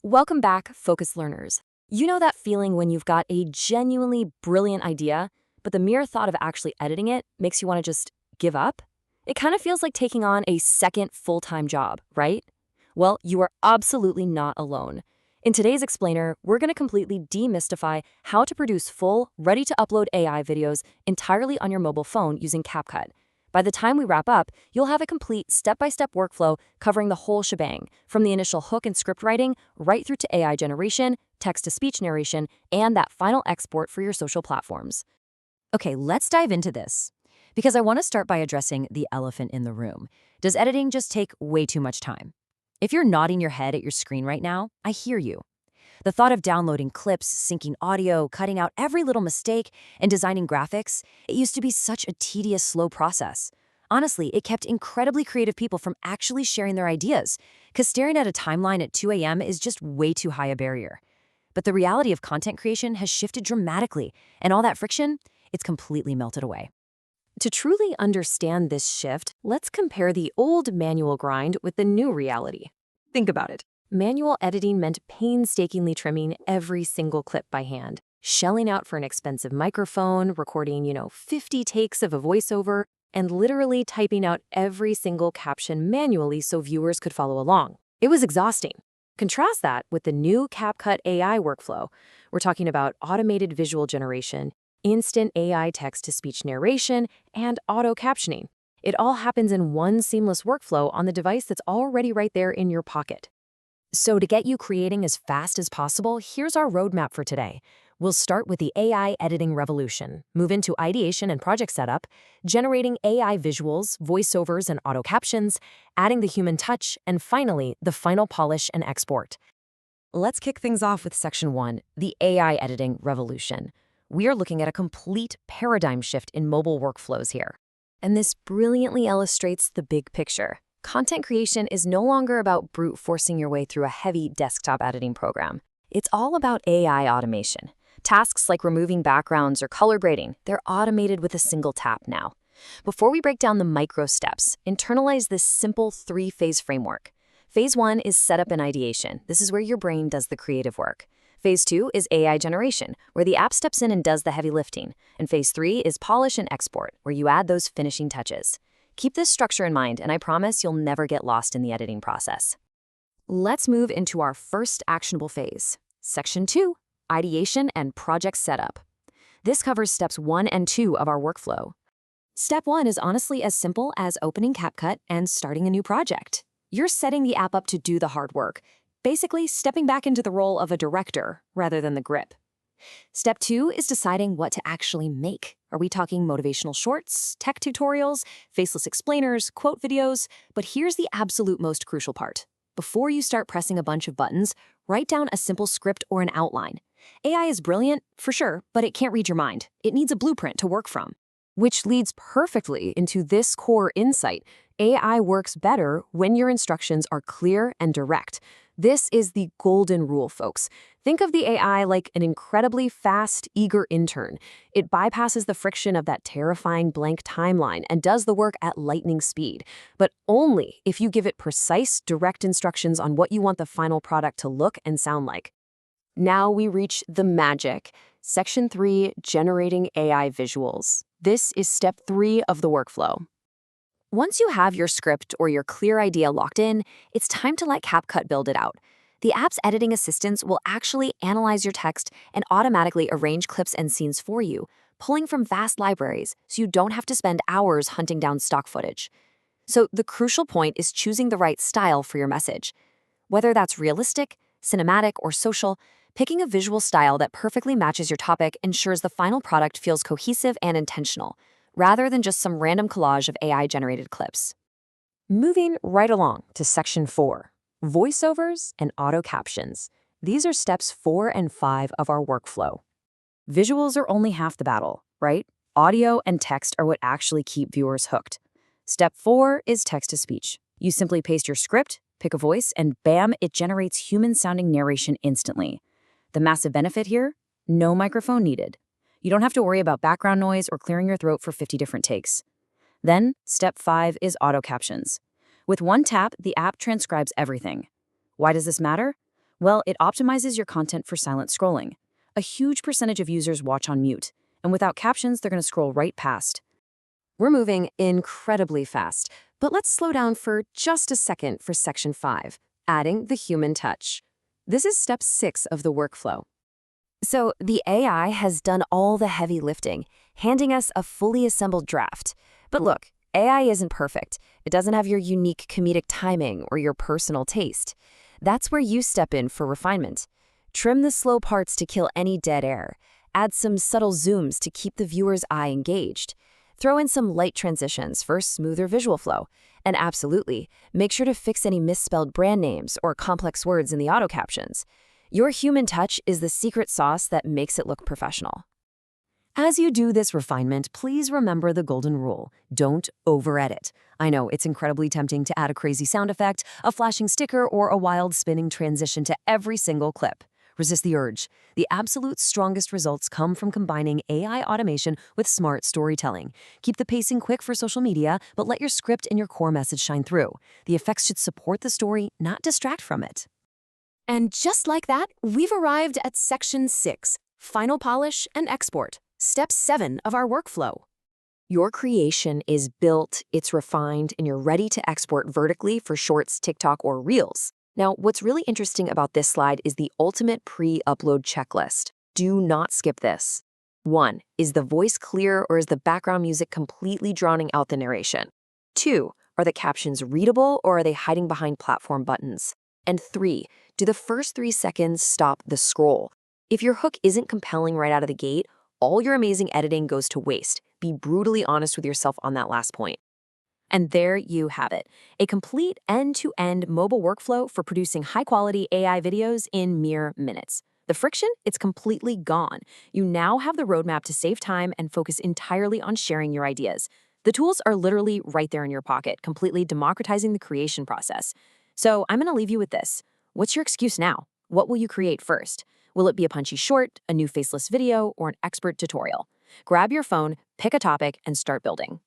Welcome back, focused learners. You know that feeling when you've got a genuinely brilliant idea, but the mere thought of actually editing it makes you want to just give up? It kind of feels like taking on a second full-time job, right? Well, you are absolutely not alone. In today's explainer, we're going to completely demystify how to produce full, ready-to-upload AI videos entirely on your mobile phone using CapCut. By the time we wrap up, you'll have a complete step-by-step workflow covering the whole shebang, from the initial hook and script writing right through to AI generation, text-to-speech narration, and that final export for your social platforms. Okay, let's dive into this. Because I want to start by addressing the elephant in the room. Does editing just take way too much time? If you're nodding your head at your screen right now, I hear you. The thought of downloading clips, syncing audio, cutting out every little mistake, and designing graphics, it used to be such a tedious, slow process. Honestly, it kept incredibly creative people from actually sharing their ideas, because staring at a timeline at 2 a.m. is just way too high a barrier. But the reality of content creation has shifted dramatically, and all that friction, it's completely melted away. To truly understand this shift, let's compare the old manual grind with the new reality. Think about it. Manual editing meant painstakingly trimming every single clip by hand, shelling out for an expensive microphone, recording, 50 takes of a voiceover, and literally typing out every single caption manually so viewers could follow along. It was exhausting. Contrast that with the new CapCut AI workflow. We're talking about automated visual generation, instant AI text-to-speech narration, and auto-captioning. It all happens in one seamless workflow on the device that's already right there in your pocket. So to get you creating as fast as possible, here's our roadmap for today. We'll start with the AI editing revolution, move into ideation and project setup, generating AI visuals, voiceovers, and auto captions, adding the human touch, and finally, the final polish and export. Let's kick things off with Section 1, the AI editing revolution. We are looking at a complete paradigm shift in mobile workflows here. And this brilliantly illustrates the big picture. Content creation is no longer about brute forcing your way through a heavy desktop editing program. It's all about AI automation. Tasks like removing backgrounds or color grading, they're automated with a single tap now. Before we break down the micro steps, internalize this simple 3-phase framework. Phase 1 is setup and ideation. This is where your brain does the creative work. Phase 2 is AI generation, where the app steps in and does the heavy lifting. And Phase 3 is polish and export, where you add those finishing touches. Keep this structure in mind, and I promise you'll never get lost in the editing process. Let's move into our first actionable phase. Section 2, ideation and project setup. This covers steps 1 and 2 of our workflow. Step 1 is honestly as simple as opening CapCut and starting a new project. You're setting the app up to do the hard work, basically stepping back into the role of a director rather than the grip. Step 2 is deciding what to actually make. Are we talking motivational shorts, tech tutorials, faceless explainers, quote videos? But here's the absolute most crucial part. Before you start pressing a bunch of buttons, write down a simple script or an outline. AI is brilliant, for sure, but it can't read your mind. It needs a blueprint to work from. Which leads perfectly into this core insight. AI works better when your instructions are clear and direct. This is the golden rule, folks. Think of the AI like an incredibly fast, eager intern. It bypasses the friction of that terrifying blank timeline and does the work at lightning speed. But only if you give it precise, direct instructions on what you want the final product to look and sound like. Now we reach the magic. Section 3, generating AI visuals. This is step 3 of the workflow. Once you have your script or your clear idea locked in, it's time to let CapCut build it out. The app's editing assistants will actually analyze your text and automatically arrange clips and scenes for you, pulling from vast libraries so you don't have to spend hours hunting down stock footage. So the crucial point is choosing the right style for your message. Whether that's realistic, cinematic, or social, picking a visual style that perfectly matches your topic ensures the final product feels cohesive and intentional, rather than just some random collage of AI-generated clips. Moving right along to Section 4, voiceovers and auto captions. These are steps 4 and 5 of our workflow. Visuals are only half the battle, right? Audio and text are what actually keep viewers hooked. Step 4 is text-to-speech. You simply paste your script, pick a voice, and bam, it generates human-sounding narration instantly. The massive benefit here? No microphone needed. You don't have to worry about background noise or clearing your throat for 50 different takes. Then, step 5 is auto captions. With one tap, the app transcribes everything. Why does this matter? Well, it optimizes your content for silent scrolling. A huge percentage of users watch on mute, and without captions, they're going to scroll right past. We're moving incredibly fast, but let's slow down for just a second for section 5, adding the human touch. This is step 6 of the workflow. So the AI has done all the heavy lifting, handing us a fully assembled draft. But look, AI isn't perfect. It doesn't have your unique comedic timing or your personal taste. That's where you step in for refinement. Trim the slow parts to kill any dead air. Add some subtle zooms to keep the viewer's eye engaged. Throw in some light transitions for smoother visual flow. And absolutely, make sure to fix any misspelled brand names or complex words in the auto captions. Your human touch is the secret sauce that makes it look professional. As you do this refinement, please remember the golden rule. Don't over-edit. I know it's incredibly tempting to add a crazy sound effect, a flashing sticker, or a wild spinning transition to every single clip. Resist the urge. The absolute strongest results come from combining AI automation with smart storytelling. Keep the pacing quick for social media, but let your script and your core message shine through. The effects should support the story, not distract from it. And just like that, we've arrived at section 6, final polish and export, step 7 of our workflow. Your creation is built, it's refined, and you're ready to export vertically for Shorts, TikTok, or Reels. Now, what's really interesting about this slide is the ultimate pre-upload checklist. Do not skip this. 1. Is the voice clear or is the background music completely drowning out the narration? 2. Are the captions readable or are they hiding behind platform buttons? And 3. Do the first 3 seconds stop the scroll? If your hook isn't compelling right out of the gate, all your amazing editing goes to waste. Be brutally honest with yourself on that last point. And there you have it, a complete end-to-end mobile workflow for producing high-quality AI videos in mere minutes. The friction, it's completely gone. You now have the roadmap to save time and focus entirely on sharing your ideas. The tools are literally right there in your pocket, completely democratizing the creation process. So I'm going to leave you with this. What's your excuse now? What will you create first? Will it be a punchy short, a new faceless video, or an expert tutorial? Grab your phone, pick a topic, and start building.